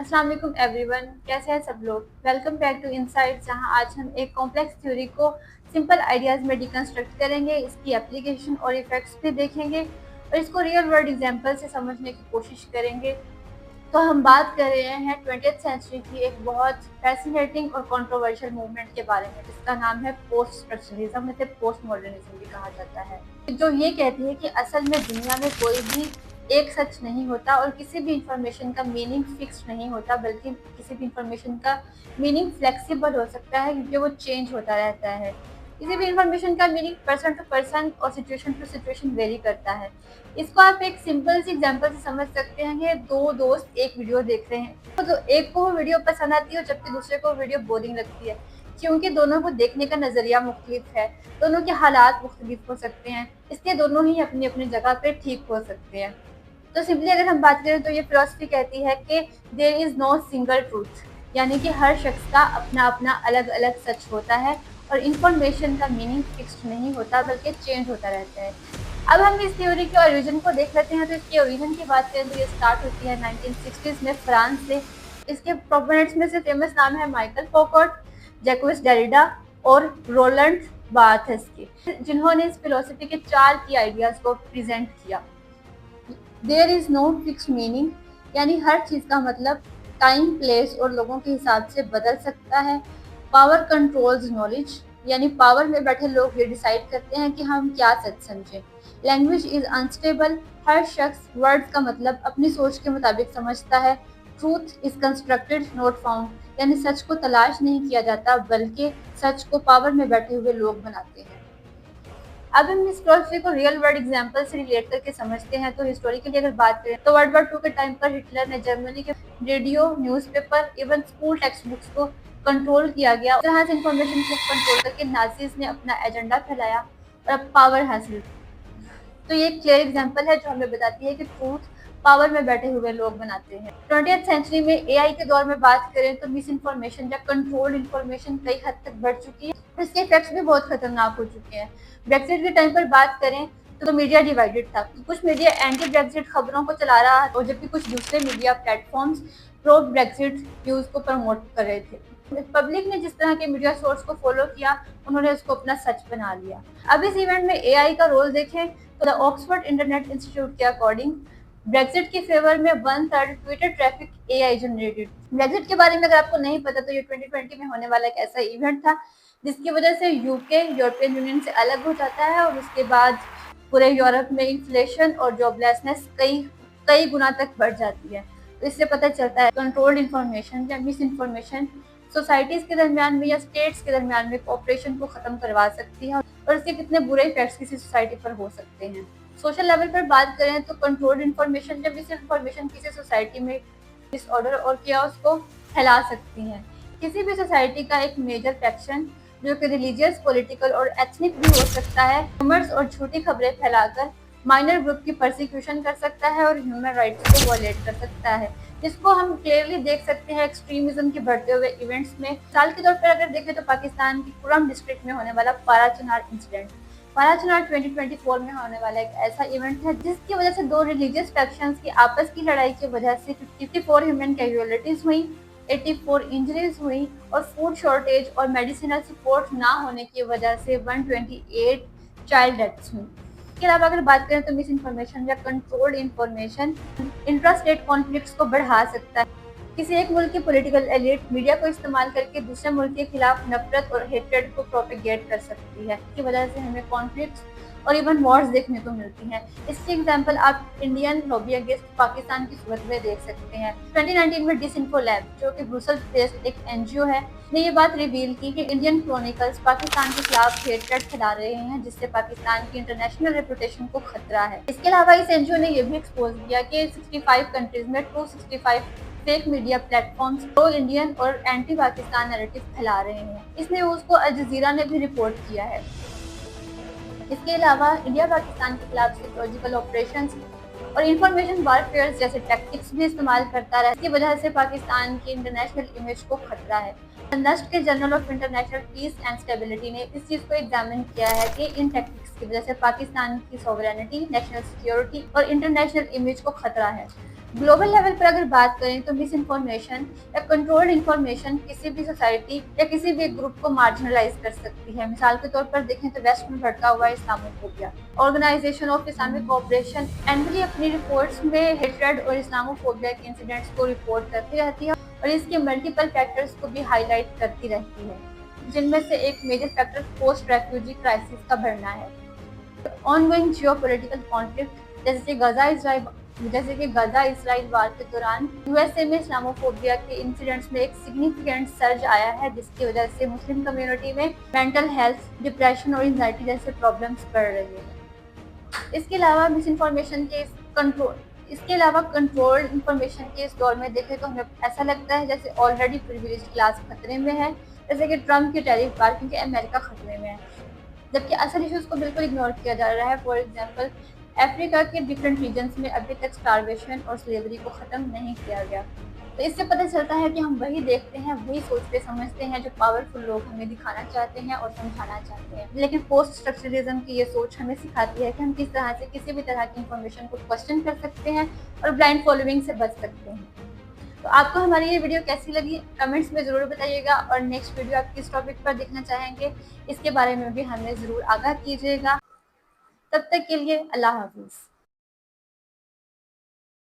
अस्सलाम वालेकुम एवरीवन, कैसे हैं सब लोग। वेलकम बैक टू इनसाइट्स, जहां आज हम एक कॉम्प्लेक्स थ्योरी को सिंपल आइडियाज़ में डिकंस्ट्रक्ट करेंगे, इसकी एप्लीकेशन और इफेक्ट्स भी देखेंगे और इसको रियल वर्ल्ड एग्जांपल से समझने की कोशिश करेंगे। तो हम बात कर रहे हैं 20th सेंचुरी की एक बहुत फैसिनेटिंग और कंट्रोवर्शियल मूवमेंट के बारे में, जिसका नाम है पोस्ट स्ट्रक्चरलिज्म, इसे पोस्ट मॉडर्निज्म भी कहा जाता है, जो ये कहती है कि असल में दुनिया में कोई भी एक सच नहीं होता और किसी भी इंफॉर्मेशन का मीनिंग फिक्स्ड नहीं होता, बल्कि किसी भी इंफॉर्मेशन का मीनिंग फ्लेक्सिबल हो सकता है क्योंकि वो चेंज होता रहता है। किसी भी इंफॉर्मेशन का मीनिंग पर्सन टू पर्सन और सिचुएशन टू सिचुएशन वेरी करता है। इसको आप एक सिंपल सी एग्जांपल से समझ सकते हैं कि दो दोस्त एक वीडियो देख रहे हैं, तो एक को वो वीडियो पसंद आती है जबकि दूसरे को वीडियो बोरिंग लगती है, क्योंकि दोनों को देखने का नजरिया मुख्तलिफ है, दोनों के हालात मुख्तलिफ हो सकते हैं, इसलिए दोनों ही अपनी अपनी जगह पे ठीक हो सकते हैं। तो सिंपली अगर हम बात करें तो ये फिलॉसफी कहती है कि there is no single truth, यानी कि हर शख्स का अपना अपना अलग अलग सच होता है और इंफॉर्मेशन का मीनिंग फिक्स्ड नहीं होता बल्कि चेंज होता रहता है। अब हम इस थ्योरी के ओरिजिन को देख लेते हैं। तो इसके ओरिजिन की बात करें तो ये स्टार्ट होती है 1960s में फ्रांस से। इसके प्रोपोनेंट्स में से फेमस नाम है माइकल फोकॉट, जैक्विस डेरिडा और रोलैंड बार्थेस के, जिन्होंने इस फिलॉसफी के 4 की आइडियाज को प्रेजेंट किया। There is no fix meaning, यानी हर चीज का मतलब टाइम, प्लेस और लोगों के हिसाब से बदल सकता है। पावर कंट्रोल्स नॉलेज, यानी पावर में बैठे लोग ये डिसाइड करते हैं कि हम क्या सच समझें। लैंग्वेज इज अनस्टेबल, हर शख्स वर्ड्स का मतलब अपनी सोच के मुताबिक समझता है। Truth is constructed not found, यानी सच को तलाश नहीं किया जाता बल्कि सच को पावर में बैठे हुए लोग बनाते हैं। अब हम इस फिलॉसफी को रियल वर्ल्ड एग्जांपल से रिलेट करके समझते हैं। तो हिस्टोरिकली अगर बात करें तो वर्ल्ड वॉर 2 के टाइम पर हिटलर ने जर्मनी के radio, newspaper, even school text books को कंट्रोल किया गया। इस तरह से इंफॉर्मेशन को कंट्रोल करके नाजीज ने अपना एजेंडा फैलाया और अब पावर हासिल। तो ये एक क्लियर एग्जांपल है जो हमें बताती है कि ट्रूथ पावर में बैठे हुए लोग बनाते हैं। 20th सेंचुरी में एआई के दौर में बात करें तो मिस इन्फॉर्मेशन या कंट्रोल्ड इन्फॉर्मेशन कई हद तक बढ़ चुकी है और इसके इफेक्ट्स भी बहुत खतरनाक हो चुके हैं। ब्रेक्सिट के टाइम पर बात करें तो मीडिया डिवाइडेड था। कुछ मीडिया एंटी ब्रेक्सिट खबरों को चला रहा और जबकि कुछ दूसरे media platforms pro Brexit news को प्रमोट कर रहे थे। पब्लिक ने जिस तरह के मीडिया सोर्स को फॉलो किया, उन्होंने उसको अपना सच बना लिया। अब इस इवेंट में एआई का रोल देखें तो द ऑक्सफोर्ड इंटरनेट इंस्टीट्यूट के अकॉर्डिंग ब्रेक्सिट के फेवर में 1/3 Twitter traffic AI generated. Brexit के बारे में अगर आपको नहीं पता तो ये 2020 में होने वाला एक ऐसा इवेंट था जिसकी वजह से यूके यूरोपियन यूनियन से अलग हो जाता है और उसके बाद पूरे यूरोप में इन्फ्लेशन और जॉबलेसनेस कई गुना तक बढ़ जाती है। तो इससे पता चलता है कंट्रोल्ड इन्फॉर्मेशन या मिस इन्फॉर्मेशन सोसाइटीज के दरमियान में या स्टेट्स के दरमियान में कोऑपरेशन को खत्म करवा सकती है और इसके कितने बुरे इफेक्ट्स किसी सोसाइटी पर हो सकते हैं। सोशल लेवल पर बात करें तो कंट्रोल्ड इन्फॉर्मेशन या मिस इन्फॉर्मेशन किसी सोसाइटी में डिसऑर्डर और chaos को फैला सकती है। किसी भी सोसाइटी का एक मेजर फैक्शन जो कि रिलीजियस, पॉलिटिकल और एथनिक भी हो सकता है, रूमर्स और झूठी खबरें फैलाकर माइनर ग्रुप की परसिक्यूशन कर सकता है और ह्यूमन राइट्स को वॉयलेट कर सकता है, जिसको हम क्लियरली देख सकते हैं एक्सट्रीमिज्म के बढ़ते हुए इवेंट्स में। साल के तौर पर अगर देखें तो पाकिस्तान की कुरम डिस्ट्रिक्ट में होने वाला पारा चनार इंसिडेंट, पारा चनार 2024 में होने वाला एक ऐसा इवेंट है जिसकी वजह से दो रिलीजियस फैक्शंस की आपस की लड़ाई की वजह से 54 ह्यूमन कैजुअलिटीज हुई, 84 इंजरीज हुई और फूड शॉर्टेज और मेडिसिनल सपोर्ट ना होने की वजह से 128 चाइल्ड डेथ्स हुई। इसके अलावा अगर बात करें तो मिस इन्फॉर्मेशन या कंट्रोल्ड इन्फॉर्मेशन इंट्रास्टेट कॉन्फ्लिक्ट्स को बढ़ा सकता है। किसी एक मुल्क की पॉलिटिकल एलिट मीडिया को इस्तेमाल करके दूसरे मुल्क के खिलाफ नफरत और हेट्रेड को प्रोपेगेट कर सकती है। इसकी वजह से हमें कॉन्फ्लिक्ट्स और इवन वॉर्स देखने को मिलती हैं। इसकी एग्जांपल आप इंडियन लॉबी अगेंस्ट पाकिस्तान की सूरत में देख सकते हैं। 2019 में डिसइंफो लैब, जो कि ब्रुसेल्स बेस्ड एक एनजीओ है, ने ये बात रिवील की कि इंडियन क्रॉनिकल्स पाकिस्तान के खिलाफ हेट्रेड फैला रहे हैं, जिससे पाकिस्तान की इंटरनेशनल रेपुटेशन को खतरा है। इसके अलावा इस एनजीओ ने यह भी एक्सपोज किया कि 65 कंट्रीज में 265 fake media platforms pro Indian और एंटी पाकिस्तान नैरेटिव फैला रहे हैं। इस न्यूज को अल जजीरा ने भी रिपोर्ट किया है। इसके अलावा इंडिया पाकिस्तान के खिलाफ साइकोलॉजिकल ऑपरेशंस और इंफॉर्मेशन वारफेयर जैसे टैक्टिक्स भी इस्तेमाल करता रहा। इसकी वजह से पाकिस्तान की इंटरनेशनल इमेज को खतरा है। नस्ट के journal of international peace and stability ने इस चीज़ को एग्जामिन किया है कि इन टैक्टिक्स की वजह से पाकिस्तान की सॉवरेनिटी, नेशनल सिक्योरिटी और इंटरनेशनल इमेज को खतरा है। ग्लोबल लेवल पर अगर बात करें तो मिस इन्फॉर्मेशन या कंट्रोल्ड इन्फॉर्मेशन किसी भी सोसाइटी या किसी भी ग्रुप को मार्जिनलाइज कर सकती है। मिसाल के तौर पर देखें तो वेस्ट में भड़का हुआ Islamophobia. Organisation of Islamic cooperation एनबीडी अपनी रिपोर्ट्स में हेट्रेड और इस्लामोफोबिया के इंसिडेंट्स को रिपोर्ट करती रहती है और इसके मल्टीपल फैक्टर्स को भी हाईलाइट करती रहती है, जिनमें से एक major factor post refugee crisis का बढ़ना है। ऑनगोइंग जियोपॉलिटिकल कॉन्फ्लिक्ट जैसे कि गजा इसराइल वार के दौरान यूएसए में इस्लामोफोबिया के इंसिडेंट्स में एक सिग्निफिकेंट सर्ज आया है, जिसकी वजह से मुस्लिम कम्युनिटी में मेंटल हेल्थ, डिप्रेशन और एंजाइटी जैसे प्रॉब्लम्स बढ़ रही है। इसके अलावा मिस इन्फॉर्मेशन के कंट्रोल्ड इंफॉर्मेशन के इस दौर में देखें तो हमें ऐसा लगता है जैसे ऑलरेडी प्रिविलेज्ड क्लास खतरे में है, जैसे कि ट्रम्प की टैरिफ वार क्योंकि अमेरिका खतरे में है, जबकि असल इश्यूज को बिल्कुल इग्नोर किया जा रहा है। फॉर एग्जांपल अफ्रीका के डिफरेंट रीजन्स में अभी तक स्टारवेशन और स्लेवरी को ख़त्म नहीं किया गया। तो इससे पता चलता है कि हम वही देखते हैं, वही सोचते समझते हैं जो पावरफुल लोग हमें दिखाना चाहते हैं और समझाना चाहते हैं। लेकिन पोस्ट स्ट्रक्चरलिज्म की ये सोच हमें सिखाती है कि हम किस तरह से किसी भी तरह की इंफॉर्मेशन को क्वेश्चन कर सकते हैं और ब्लाइंड फॉलोइंग से बच सकते हैं। तो आपको हमारी ये वीडियो कैसी लगी कमेंट्स में ज़रूर बताइएगा और नेक्स्ट वीडियो आप किस टॉपिक पर देखना चाहेंगे इसके बारे में भी हमें ज़रूर आगाह कीजिएगा। तब तक के लिए अल्लाह हाफिज़।